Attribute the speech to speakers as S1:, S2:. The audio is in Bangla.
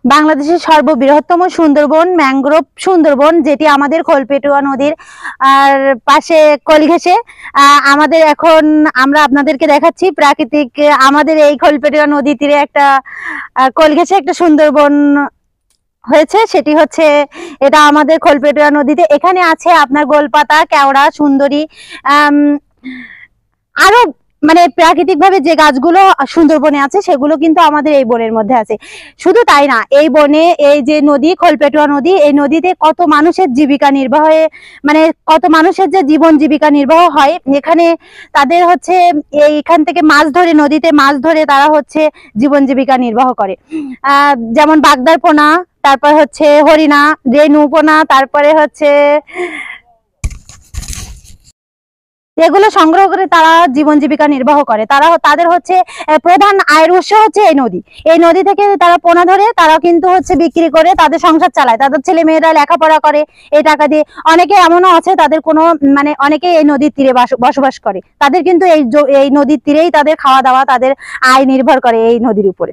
S1: বাংলাদেশের সর্ববৃহত্তম সুন্দরবন ম্যানগ্রোভ সুন্দরবন, যেটি আমাদের খোলপেটুয়া নদীর আর পাশে কলঘেঁষে। আমরা আপনাদেরকে দেখাচ্ছি প্রাকৃতিক আমাদের এই খোলপেটুয়া নদী তীরে একটা কলঘেঁষে একটা সুন্দরবন হয়েছে। সেটি হচ্ছে এটা আমাদের খোলপেটুয়া নদীতে। এখানে আছে আপনার গোলপাতা, কেওড়া, সুন্দরী, আরো মানে প্রাকৃতিক ভাবে যে গাছগুলো সুন্দরবনে আছে সেগুলো কিন্তু আমাদের এই বনের মধ্যে আছে। শুধু তাই না, এই বনে এই যে নদী খোলপেটুয়া নদী, এই নদীতে কত মানুষের জীবিকা নির্বাহে মানে কত মানুষের যে জীবন জীবিকা নির্বাহ হয় এখানে। তাদের হচ্ছে এইখান থেকে মাছ ধরে, নদীতে মাছ ধরে তারা হচ্ছে জীবন জীবিকা নির্বাহ করে। যেমন বাগদার পোনা, তারপর হচ্ছে হরিণা, রেণু পোনা, তারপরে হচ্ছে এগুলো সংগ্রহ করে তারা জীবন জীবিকা নির্বাহ করে। তাদের হচ্ছে প্রধান আয়ের উৎস হচ্ছে এই নদী। এই নদী থেকে তারা পোনা ধরে তারা কিন্তু হচ্ছে বিক্রি করে তাদের সংসার চালায়, তাদের ছেলে মেয়েরা লেখাপড়া করে এই টাকা দিয়ে। অনেকে এমনও আছে তাদের কোনো মানে অনেকে এই নদীর তীরে বসবাস করে, তাদের কিন্তু এই নদীর তীরেই তাদের খাওয়া দাওয়া, তাদের আয় নির্ভর করে এই নদীর উপরে।